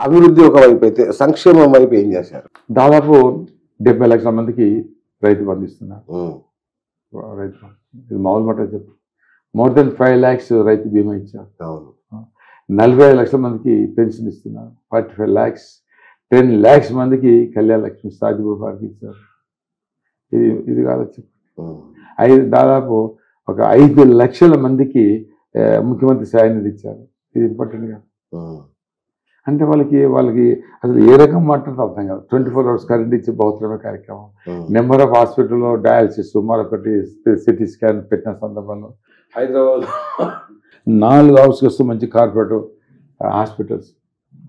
అభివృద్ధి ఒకవైపు అయితే సంక్షేమం వైపు ఏం చేశారు? దాదాపు 70 లక్షల మందికి రైతు బంధు ఇస్తున్నారు. రైతు బంధు ఇది మామూలు మాట చెప్పు. మోర్ దెన్ 5 lakhs రైతు బీమా ఇచ్చారు. 45 లక్షల మందికి పెన్షన్ ఇస్తున్నారు. 45 lakhs, 10 lakhs మందికి కళ్యాణ లక్ష్మి సాధ్యభూపానికి ఇచ్చారు. ఇది కాదు చెప్పు. దాదాపు ఒక 5 లక్షల మందికి ముఖ్యమంత్రి సాయం ఇచ్చారు. ఇది ఇంపార్టెంట్ కాదు. అంటే వాళ్ళకి అసలు ఏ రకం మాట్లాడితే అర్థం కాదు. 24 hours కరెంట్ ఇచ్చే బహుతరమైన కార్యక్రమం. నెంబర్ ఆఫ్ హాస్పిటల్లో డయాలసిస్ మరొకటి సిటీ స్కాన్ పెట్టిన సందర్భంలో హైదరాబాద్ 4 outskirts మంచి కార్పొరేట్ హాస్పిటల్స్.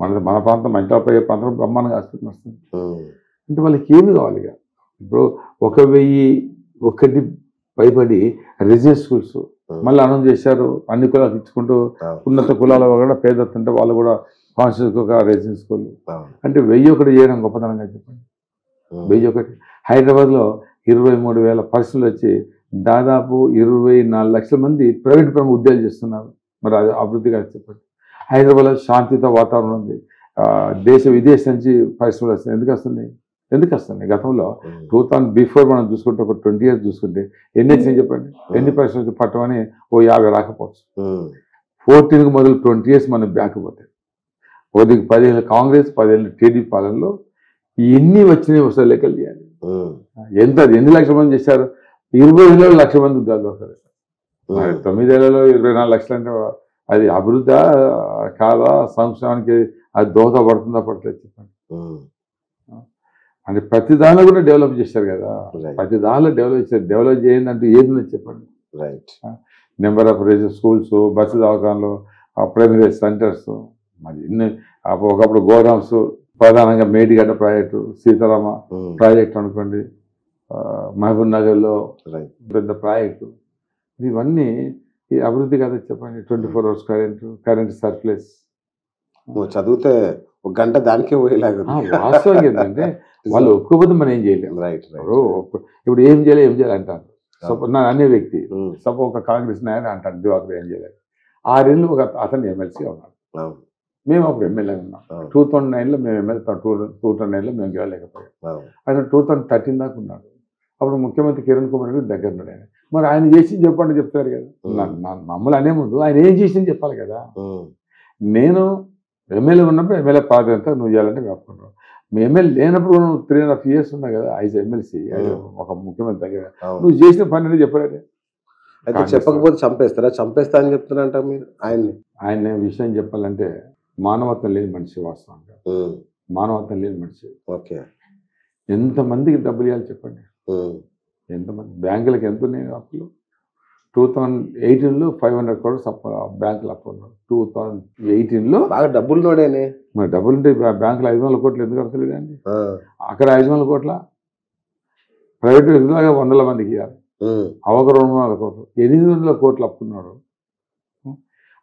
మన ప్రాంతం మంచి ప్రాంతంలో బ్రహ్మాండంగా హాస్పిటల్ వస్తుంది. అంటే వాళ్ళకి ఏమి కావాలి? ఇప్పుడు 1001 పైబడి రెసిడెన్స్ స్కూల్స్ మళ్ళీ అనౌన్స్ చేశారు. అన్ని కులాలకు ఇచ్చుకుంటూ ఉన్నత కులాల కూడా పేదతుంటే వాళ్ళు కూడా కాన్స్టిట్యూన్సీ ఒక రెసిడెన్స్ స్కూల్. అంటే 1001 చేయడం గొప్పతనంగా చెప్పండి. 1001 హైదరాబాద్లో 23,000 పరిశ్రమలు వచ్చి దాదాపు 24 లక్షల మంది ప్రైవేట్ పరంగా ఉద్యోగాలు చేస్తున్నారు. మరి అది అభివృద్ధిగా చెప్పండి. హైదరాబాద్లో శాంతియుత వాతావరణం ఉంది. దేశ విదేశం నుంచి పరిశ్రమలు వస్తున్నాయి. ఎందుకు వస్తున్నాయి? గతంలో 2000 బిఫోర్ మనం చూసుకుంటే ఒక 20 years చూసుకుంటే ఎన్ని వచ్చినాయి చెప్పండి? ఎన్ని పరిశ్రమలు పట్టమని 50 రాకపోవచ్చు. 14కి మొదలు 20 years మనం బ్యాక్ పోతే 10 ఏళ్ళ కాంగ్రెస్ 10 ఏళ్ళ టీడీపీ పాలనలో ఎన్ని వచ్చినాయి ఒకసారి లెక్కలు చేయాలి. ఎన్ని లక్షల మంది చేశారు? 20 లక్షల మంది ఉద్యోగాలు దొరకలేదు. 9 ఏళ్లలో 24 లక్షలు అంటే అది అభివృద్ధి కాదా? సంక్షేమానికి అది దోహదపడుతుందా పడలేదు చెప్పండి. అంటే ప్రతి దానిలో కూడా డెవలప్ చేశారు కదా. ప్రతి దానిలో డెవలప్ చేయండి అంటే ఏదని చెప్పండి. నెంబర్ ఆఫ్ స్కూల్స్, బస్సు దవాఖానలు, ప్రైమరీ సెంటర్స్, మరి ఇన్ని ఒకప్పుడు గోడౌన్స్, ప్రధానంగా మేడిగడ్డ ప్రాజెక్టు, సీతారామ ప్రాజెక్టు అనుకోండి, మహబూబ్ నగర్లో పెద్ద ప్రాజెక్టు. ఇవన్నీ ఈ అభివృద్ధి కదా చెప్పండి. 24 hours కరెంట్ సర్ప్లస్. చదివితే 1 గంట దానికే పోయేలాగా. వాస్తవంగా ఏంటంటే వాళ్ళు ఒప్పుకోకపోతే మనం ఏం చేయలేము. ఇప్పుడు ఏం చేయాలి అంటారు. సపోజ్ నా అనే వ్యక్తి సపోజ్ ఒక కాంగ్రెస్ నాయకుడు అంటాడు దివాకర్ ఏం చేయలేదు. 6 ఏళ్ళు ఒక అతను ఎమ్మెల్సీ ఉన్నాడు. మేము అప్పుడు ఎమ్మెల్యే ఉన్నాం. 2009లో మేము ఎమ్మెల్యే 2009లో మేము గెలలేకపోయాం. ఆయన 2013 దాకా ఉన్నాడు. అప్పుడు ముఖ్యమంత్రి కిరణ్ కుమార్ రెడ్డి దగ్గర ఉన్నాడు. ఆయన మరి ఆయన చేసి చెప్పండి చెప్తారు కదా. మమ్మల్ని అనే ముందు ఆయన ఏం చేసింది చెప్పాలి కదా. నేను ఎమ్మెల్యే ఉన్నప్పుడు ఎమ్మెల్యే ప్రాధాన్యత నువ్వు చేయాలంటే చెప్పుకుంటావు. మీ ఎమ్మెల్యే లేనప్పుడు నువ్వు 3.5 years ఉన్నా కదా ఐజ్ ఎమ్మెల్సీ ఒక ముఖ్యమంత్రి దగ్గర నువ్వు చేసిన పని చెప్పాడు. అయితే చెప్పకపోతే చంపేస్తా అని చెప్తున్నారంట మీరు ఆయన విషయం చెప్పాలంటే మానవత్వం లేని మనిషి. వాస్తవంగా మానవత్వం లేని మనిషి. ఓకే. ఎంతమందికి డబ్బులు ఇవ్వాలి చెప్పండి? ఎంతమంది బ్యాంకులకు ఎంత ఉన్నాయి అప్పులు? 2018లో 500 crores బ్యాంకులు అప్పు ఉన్నారు. 2018లో బాగా డబ్బులు నోడేనే. మరి డబ్బులుంటే బ్యాంకులు 500 కోట్లు ఎందుకు కడతలేదు అండి? అక్కడ 500 కోట్ల ప్రైవేట్ వ్యక్తులుగా 100 మందికి ఇవ్వాలి. అవక 200 కోట్లు 800 కోట్లు అప్పున్నాడు.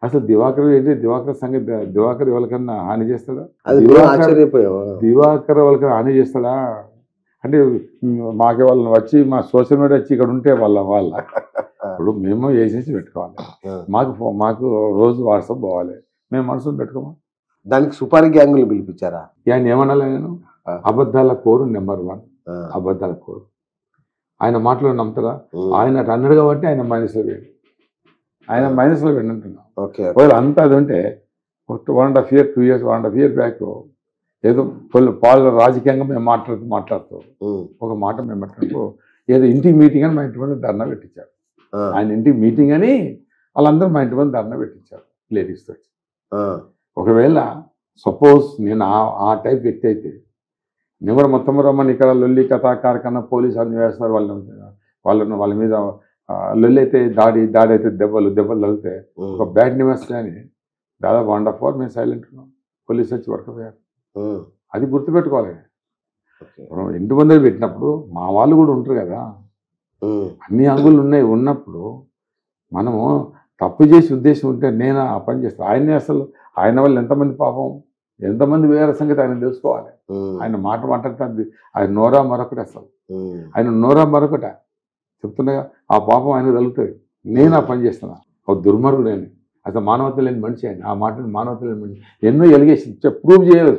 అసలు దివాకర్ ఏంటి? దివాకర్ సంగతి దివాకర్ ఎవరికన్నా హాని చేస్తాడా? దివాకర్ ఎవరికైనా హాని చేస్తాడా? అంటే మాకే వాళ్ళని వచ్చి మా సోషల్ మీడియా వచ్చి ఇక్కడ ఉంటే వాళ్ళ ఇప్పుడు మేము ఏజెన్సీ పెట్టుకోవాలి. మాకు రోజు వాట్సాప్ పోవాలి. మేము మనసులో పెట్టుకోమా? దానికి సుపారీ గ్యాంగులు పిలిపించారా? ఆయన ఏమనాలి? నేను అబద్ధాల కోరు నెంబర్ 1. అబద్ధాల కోరు. ఆయన మాటలో నమ్ముతారా? ఆయన అటు అన్నాడు కాబట్టి ఆయన మైనస్లో వేయండి. ఆయన మైనస్లో వేయండి అంటున్నాం. ఒకవేళ అంతా అది ఉంటే 1.5 years 2 years 1.5 years బ్యాక్ ఏదో రాజకీయంగా మేము మాట్లాడుతూ ఒక మాట మేము మాట్లాడుతూ ఏదో ఇంటికి మీటింగ్ అని మా ఇంటి ముందు ధర్నా పెట్టించారు. ఆయన ఇంటికి మీటింగ్ అని వాళ్ళందరూ మా ఇంటి ముందు ధర్నా పెట్టించారు లేడీస్ తోటి. ఒకవేళ సపోజ్ నేను ఆ టైప్ వ్యక్తి అయితే నేను కూడా మొత్తం రమ్మని ఇక్కడ లొల్లి కథా కార్ఖానా పోలీసు అన్ని వేస్తున్నారు. వాళ్ళ మీద లొల్లి అయితే దాడి అయితే దెబ్బలు తగిలితే ఒక బ్యాడ్ న్యూస్ అని దాదాపు 1.5 hours మేము సైలెంట్ ఉన్నాం. పోలీసు వచ్చి వర్కపోయారు. అది గుర్తుపెట్టుకోవాలి. ఇంటి ముందర పెట్టినప్పుడు మా వాళ్ళు కూడా ఉంటారు కదా. అన్ని అంగులు ఉన్నప్పుడు మనము తప్పు చేసే ఉద్దేశం ఉంటే నేను ఆ పని చేస్తాను. ఆయనే అసలు ఆయన వల్ల ఎంతమంది పాపం ఎంతమంది వేరే సంగతి ఆయన తెలుసుకోవాలి. ఆయన మాట్లాడుతుంది ఆయన నోరా మరొకటి. అసలు ఆయన నోరా మరొకట చెప్తుండగా ఆ పాపం ఆయన తగులుతుంది. నేను ఆ పని చేస్తున్నా. ఒక దుర్మార్గుడు. అసలు మానవత లేని మనిషి ఆయన. ఆ మాటని మానవత లేని మనిషి. ఎన్నో ఎలిగేషన్ ప్రూవ్ చేయలేదు.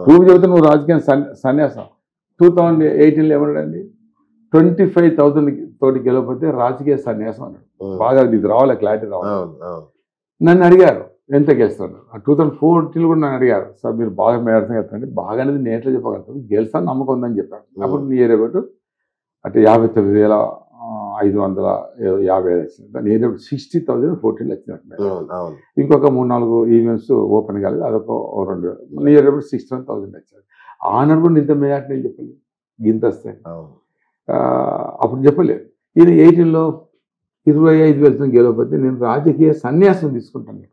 ప్రూవ్ చేస్తే నువ్వు రాజకీయం సన్యాసం. 2018లో ఏమన్నాడండి, 25,000 తోటి గెలవకపోతే రాజకీయ సన్యాసం అన్నాడు. బాగా ఇది రావాలి, క్లారిటీ రావాలి. నన్ను అడిగారు ఎంత గెలుస్తాను. 2014 కూడా నన్ను అడిగారు, సార్ మీరు బాగా మేడసం చెప్తారండి. బాగా అనేది నేను ఎట్లా చెప్పగలుగుతాను, గెలుస్తాను నమ్మకం ఉందని చెప్పాను. అప్పుడు నీ ఏరియా బట్టి అంటే 59,555 వచ్చింది. నేను 60,014 వచ్చినట్టు. ఇంకొక 3-4 ఈవెంట్స్ ఓపెన్ కాలేదు, అదొక 2,000. నియర్ అబౌట్ 61,000 వచ్చారు. ఆనాడు కూడా ఇంత మేయాట నేను చెప్పలేదు, ఇంత వస్తాయి అప్పుడు చెప్పలేదు. ఈయన 18లో 25,000 గెలవకపోతే నేను రాజకీయ సన్యాసం తీసుకుంటాను.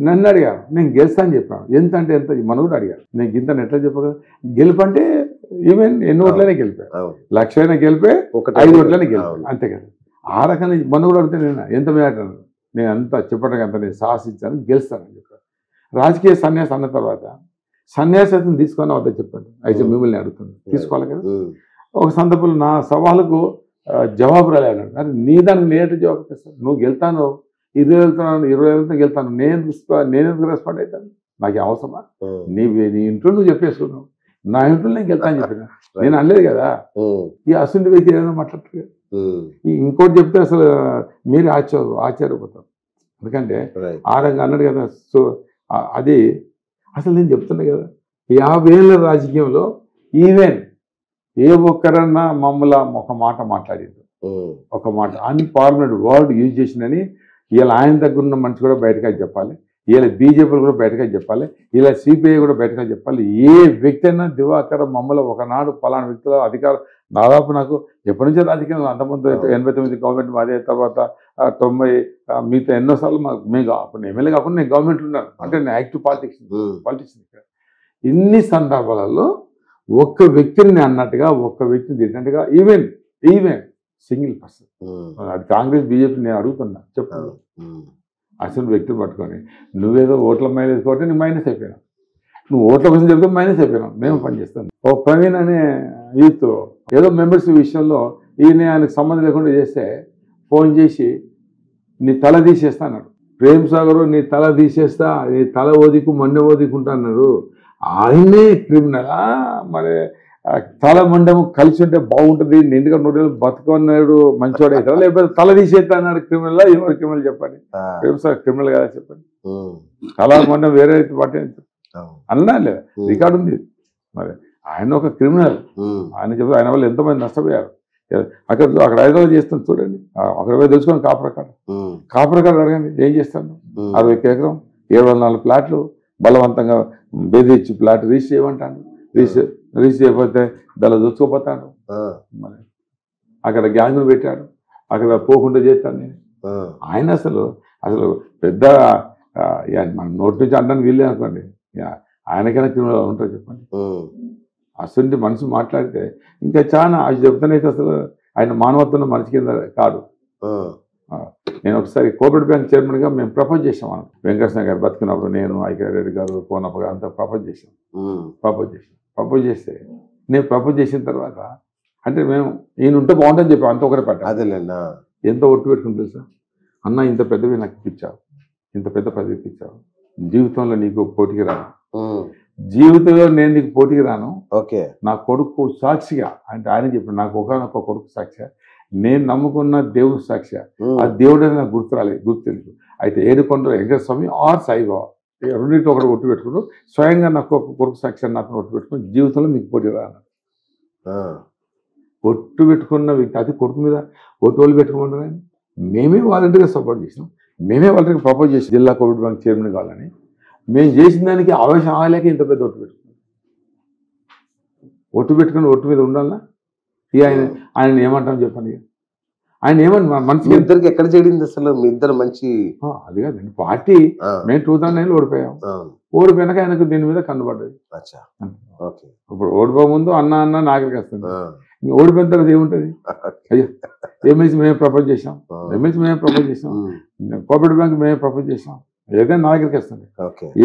నన్ను అడిగారు, నేను గెలుస్తా అని చెప్పాను. ఎంత అంటే ఎంత మన కూడా అడిగారు. నేను గింతను ఎట్లా చెప్పగలను, గెలుపంటే ఈవెన్ ఎన్ని ఓట్లనే గెలిపాను, 1,00,000 అయినా గెలిపే, 5 ఓట్లనే గెలిపాను, అంతే కదా. ఆ రకంగా మన కూడా అడిగితే నేను ఎంత మేటాను, నేను అంత చెప్పడానికి అంత నేను సాహసించాను, గెలుస్తానని చెప్పాను. రాజకీయ సన్యాసం అన్న తర్వాత సన్యాసం తీసుకొని వద్ద చెప్పండి, అయితే మిమ్మల్ని అడుగుతుంది, తీసుకోవాలి కదా. ఒక సందర్భంలో నా సవాళ్ళకు జవాబు రాలేదు. అరే నీ దానికి నేట జవాబు చేస్తాను, నువ్వు గెలుతాను 20 గెలుతాను, నేను రెస్పాండ్ అవుతాను, నాకు అవసరమా? నీ ఇంట్లో నువ్వు చెప్పేసుకున్నావు, నా ఇంట్లో నేను గెలుతాను చెప్పిన, నేను అనలేదు కదా. ఈ అసలు వ్యక్తి ఏదైనా మాట్లాడతారు. ఇంకోటి చెప్తే అసలు మీరు ఆశ్చర్యపోతారు. ఎందుకంటే ఆ రంగా అన్నాడు కదా. సో అది అసలు నేను చెప్తున్నా కదా, 50 ఏళ్ళ రాజకీయంలో ఈవెన్ ఏ ఒక్కరన్నా మమ్మల్ని ఒక మాట మాట్లాడింది, ఒక మాట అన్ఫార్మేట్ వర్డ్ యూజ్ చేసిందని ఇలా ఆయన దగ్గర ఉన్న మనిషి కూడా బయటగా చెప్పాలి, ఇలా బీజేపీ కూడా బయటగా చెప్పాలి, ఇలా సిపిఐ కూడా బయటగా చెప్పాలి. ఏ వ్యక్తి అయినా దివాకర్ మమ్మల్ని ఒకనాడు పలానా వ్యక్తుల అధికారం, దాదాపు నాకు ఎప్పటి నుంచో రాజకీయం, అంతకుముందు 89 గవర్నమెంట్ మాదే, తర్వాత 90 మిగతా ఎన్నోసార్లు మేము అప్పుడు ఎమ్మెల్యే కాకుండా నేను గవర్నమెంట్ ఉన్నాను, అంటే నేను యాక్టివ్ పాలిటిక్స్. ఇన్ని సందర్భాలలో ఒక్క వ్యక్తిని అన్నట్టుగా, ఒక్క వ్యక్తిని తిట్టినట్టుగా, ఈవెన్ సింగిల్ పర్సన్, అది కాంగ్రెస్ బీజేపీ నేను అడుగుతున్నా చెప్పు, అసలు వ్యక్తిని పట్టుకొని నువ్వేదో ఓట్ల మైనస్ కాబట్టి నేను మైనస్ అయిపోయినావు, నువ్వు ఓట్ల కోసం చెప్తే మైనస్ అయిపోయినావు, మేము పనిచేస్తాను. ఓ ప్రవీణ్ అనే యూత్ ఏదో మెంబర్స్ విషయంలో ఆయనకు సంబంధం లేకుండా చేస్తే ఫోన్ చేసి నీ తల తీసేస్తా అన్నాడు. ప్రేమ్ సాగర్ నీ తల తీసేస్తా, నీ తల ఓదికు మొన్న ఓదికుంటా అన్నారు. ఆయనే క్రిమినలా, మరి తల మండము కలిసి ఉంటే బాగుంటుంది, నిండుగా 100 ఏళ్ళు బతుకున్నాడు మంచివాడు అవుతాడు, లేకపోతే తల తీసేస్తా అన్నాడు క్రిమినల్. ఎవరు క్రిమినల్ చెప్పండి, ప్రేమ్ సార్ క్రిమినల్ కదా చెప్పండి, తల మండం వేరే పట్టే అన్నా లేదా, రికార్డు ఉంది. మరి ఆయన ఒక క్రిమినల్, ఆయన చెప్తే ఆయన వల్ల ఎంతోమంది నష్టపోయారు. అక్కడ హైదరాబాద్ చేస్తాను చూడండి, అక్కడ పోయి తెలుసుకొని కాపురకాడు అడగండి ఏం చేస్తాను. 60 ఎకరం 704 ప్లాట్లు బలవంతంగా బెదిరించి ప్లాట్ రిజిస్టర్ చేయమంటాను, రిజిస్టర్ చేయకపోతే దానిలో చూసుకోపోతాను. మరి అక్కడ గ్యాంగులు పెట్టాడు, అక్కడ పోకుండా చేస్తాను నేను. ఆయన అసలు పెద్ద మన నోటి నుంచి అనడానికి వీళ్ళే అనుకోండి, ఆయనకైనా క్రిమినల్ ఉంటుంది చెప్పండి. అసలు మనిషి మాట్లాడితే ఇంకా చాలా అది చెప్తానైతే అసలు ఆయన మానవత్వం మనిషి కింద కాదు. నేను ఒకసారి కోఆపరేటివ్ బ్యాంక్ చైర్మన్గా మేము ప్రపోజ్ చేసాం, వెంకటేశ్వర గారు బతుకున్నప్పుడు, నేను ఐక్యరెడ్డి గారు కోనప్ప గారు అంతా ప్రపోజ్ చేస్తే నేను ప్రపోజ్ చేసిన తర్వాత అంటే మేము ఈయన ఉంటే బాగుంటుందని చెప్పాం, అంత ఒకటే పట్ట అదేలేండి. ఎంత ఒట్టు పెట్టుకుని తెలుసా, అన్న ఇంత పెద్దవి నాకు ఇప్పించావు, ఇంత పెద్ద పదవి ఇప్పించావు, జీవితంలో నీకు పోటీకి రాను, జీవితంలో నేను నీకు పోటీకి రాను, ఓకే నా కొడుకు సాక్షిగా, అంటే ఆయన చెప్పాడు నాకు ఒకనొక కొడుకు సాక్షిగా, నేను నమ్ముకున్న దేవుడు సాక్షిగా, ఆ దేవుడు అని నాకు గుర్తు తెలుసు. అయితే 7 కొండల వెంకటేశ్వర స్వామి ఆర్ సాయిబాబా రెండింటి ఒకటి ఒట్టు పెట్టుకున్నాడు, స్వయంగా నాకు ఒక కొడుకు సాక్షి నాకు ఒట్టు పెట్టుకుని జీవితంలో మీకు పోటీ రాను. ఒట్టు పెట్టుకున్న వ్యక్తి అది కొడుకు మీద ఒట్టు పెట్టుకోమన్నారు. మేమే వాలంటీర్గా సపోర్ట్ చేసినాం, మేమే వాళ్ళకి ప్రపోజ్ చేసి జిల్లా కోవిడ్ బ్యాంక్ చైర్మన్ కావాలని. మేము చేసిన దానికి ఆవేశం ఆగలేక ఇంత పెద్ద ఒట్టు పెట్టుకుని ఒట్టు మీద ఉండాలన్నా ఇక ఆయన ఏమంటాం చెప్పండి. ఆయన ఏమన్నా మనసుకి ఇద్దరికి ఎక్కడ చేరింది అసలు, మీ ఇద్దరు మంచి అది కాదండి. పార్టీ మేము 2009 ఓడిపోయాం, ఓడిపోయినాక ఆయనకు దీని మీద కన్నుపడ్డది. ఇప్పుడు ఓడిపో ముందు అన్న నాగరికి వస్తుంది, ఓడిపోయిన తర్వాత ఏముంటుంది, అయ్యో ఎమ్మెల్సీ మేమే ప్రపోజ్ చేసాం, కోఆపరేటివ్ బ్యాంక్ మేమే ప్రపోజ్ చేసాం, ఏదైనా నాగరికి వస్తుంది,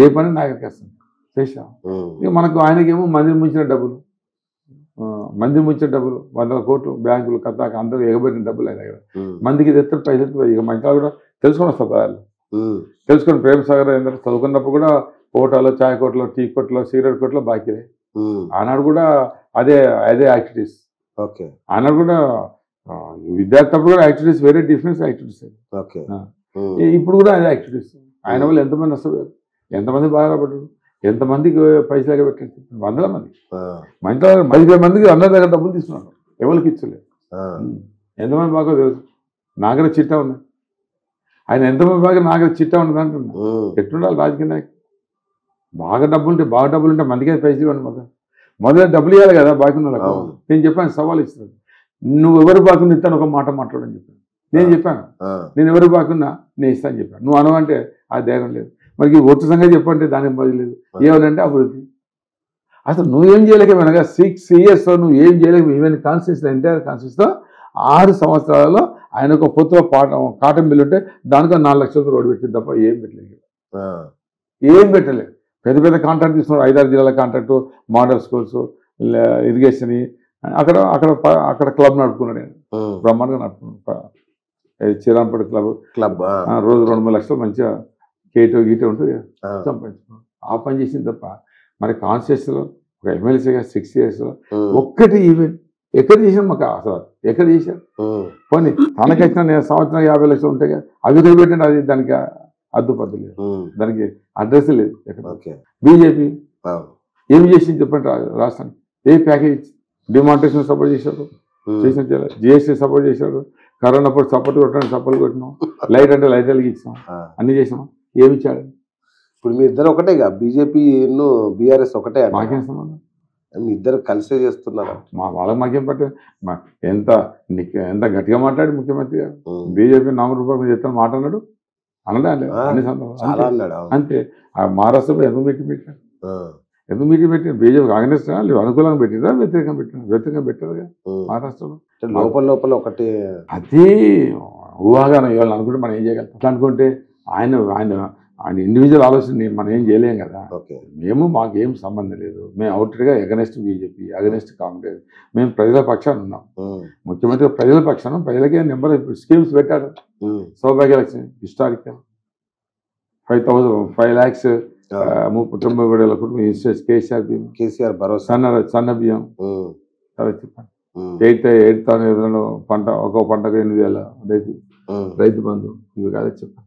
ఏ పని నాగరికి వస్తుంది చేసాం. ఇక మనకు ఆయనకేమో మందిని ముంచిన డబ్బులు 100 కోట్లు బ్యాంకులు కథాక అందరూ ఎగబెట్టిన డబ్బులు అయినా కదా, మందికి తెస్తారు పైసలు, ఇక మంచిగా కూడా తెలుసుకొని వస్తారు పదాలు. తెలుసుకుని ప్రేమ్ సాగర్ ఏంటంటే చదువుకున్నప్పుడు కూడా హోటల్లో చాయ్ కొట్లో టీ కొట్లో సిగరెట్ కొట్లో బాకీలే. ఆనాడు కూడా అదే అదే యాక్టివిటీస్. ఓకే. ఆనాడు కూడా విద్యార్థి అప్పుడు కూడా యాక్టివిటీస్ వేరే డిఫరెన్స్ యాక్టివిటీస్. ఓకే. ఇప్పుడు కూడా అదే యాక్టివిటీస్. ఆయన వల్ల ఎంతమంది నష్టపోయారు, ఎంతమంది బాధపడ్డారు, ఎంతమందికి పైసలు పెట్టారు, వందల మంది. మంచి 10 మందికి అందరి దగ్గర డబ్బులు తీసుకున్నాడు, ఎవరికి ఇచ్చలేదు. ఎంతమంది బాగా తెలుసు. నాగర చిట్టా ఉంది, ఆయన ఎంతమంది బాగా నాగర చిట్టా ఉన్నది అంటున్నా. ఎట్లుండాలి రాజకీయ నాయకులు? బాగా డబ్బులు ఉంటే మందికి పైసలు ఇవ్వండి. మొదట డబ్బులు ఇవ్వాలి కదా బాకీ ఉన్న వాళ్ళకు. నేను చెప్పాను, సవాల్ ఇస్తున్నాను, నువ్వు ఎవరు బాకున్నా ఇస్తాను ఒక మాట మాట్లాడని చెప్పాను. నేను చెప్పాను, నేను ఎవరు బాకున్నా నేను ఇస్తాను చెప్పాను. నువ్వు అనవంటే ఆ ధైర్యం లేదు. మరి ఓటు సంగతి చెప్పంటే దానికి బదులు లేదు. ఏమనంటే అభివృద్ధి. అసలు నువ్వేం చేయలేకపోయినా 6 years నువ్వు ఏం చేయలేక ఈవెన్ కాన్స్టిట్యూన్సీ ఎంటైర్ కాన్స్టిట్యూన్సీతో 6 సంవత్సరాలలో ఆయన ఒక పొత్తులో కాటన్ బిల్లు ఉంటే దానికో 4 లక్షలతో రోడ్డు పెట్టింది తప్ప ఏం పెట్టలేదు. ఏం పెట్టలేదు. పెద్ద పెద్ద కాంట్రాక్ట్ తీసుకున్నారు, 5-6 జిల్లాల కాంట్రాక్టు, మోడల్ స్కూల్స్, ఇరిగేషన్. అక్కడ అక్కడ అక్కడ క్లబ్ నడుపుకున్నాడు ఆయన, బ్రహ్మాండంగా నడుపుకున్నాడు. చిరాంపేట క్లబ్ రోజు 2-3 లక్షలు మంచిగా గీటే ఉంటుంది సంపాదించుకున్నాడు. ఆ పని చేసింది తప్ప మరి కాన్స్టిట్యూన్సీలో ఒక ఎమ్మెల్సీగా 6 years ఒక్కటి ఈవెంట్ ఎక్కడ చేసాం మాకు అసలు ఎక్కడ చేశారు? పోనీ తనకైనా నేను సంవత్సరం 50 లక్షలు ఉంటాయి కదా, అవి పెట్టండి. అది దానికి అద్దుపద్దు లేదు, దానికి అడ్రస్ లేదు. బీజేపీ ఏం చేసింది చెప్పండి రాష్ట్రానికి? ఏ ప్యాకేజ్ డిమానిటేషన్ సపోర్ట్ చేశారు, చేసిన జిఎస్టీ సపోర్ట్ చేశారు, కరోనా అప్పుడు సపోర్ట్ కొట్టడానికి సపోర్ట్ కొట్టినాం, లైట్ అంటే లైట్ వెలిగి ఇచ్చాం, అన్ని చేసాం. ఏమి ఇచ్చాడు? ఇప్పుడు మీ ఇద్దరు ఒకటే, బీజేపీ బీఆర్ఎస్ ఒకటే. మాకేం సంబంధం? మీ ఇద్దరు కలిసే చేస్తున్నారా? వాళ్ళకి మాకేం పట్టే. ఎంత గట్టిగా మాట్లాడి ముఖ్యమంత్రి గారు బీజేపీ నామరూపాలు చెప్తాను మాట అన్నాడు, అనడా అన్ని సందర్భాలు అంతే. ఆ మహారాష్ట్రలో ఎందుకు మీటింగ్ పెట్టారు? ఎందుకు మీటింగ్ పెట్టారు? బీజేపీ కాంగ్రెస్ అనుకూలంగా పెట్టిరా, వ్యతిరేకంగా పెట్టారుగా మహారాష్ట్రలో. లోపల ఒకటి అది ఊహాగానం ఇవాళ అనుకుంటే మనం ఏం చేయగలుగుతాం? అట్లా అనుకుంటే ఆయన ఇండివిజువల్ ఆలోచన మనం ఏం చేయలేం కదా. మాకేం సంబంధం లేదు. మేము అవుట్గా అగెనెస్ట్ బీజేపీ, అగెనెస్ట్ కాంగ్రెస్. మేము ప్రజల పక్షాన్ని ఉన్నాం. ముఖ్యమంత్రి ప్రజల పక్షాన ప్రజలకే నెంబర్ స్కీమ్స్ పెట్టారు. సౌభాగ్య లక్ష్మి హిస్టారికల్ 5 lakhs 93,000 కుటుంబం కేసీఆర్ భరోసా, సన్న బియ్యం, చెప్పండి 8,000 పంట, ఒక్కో పంటకు 8,000 రైతు బంధు, ఇవి కాదు చెప్పండి.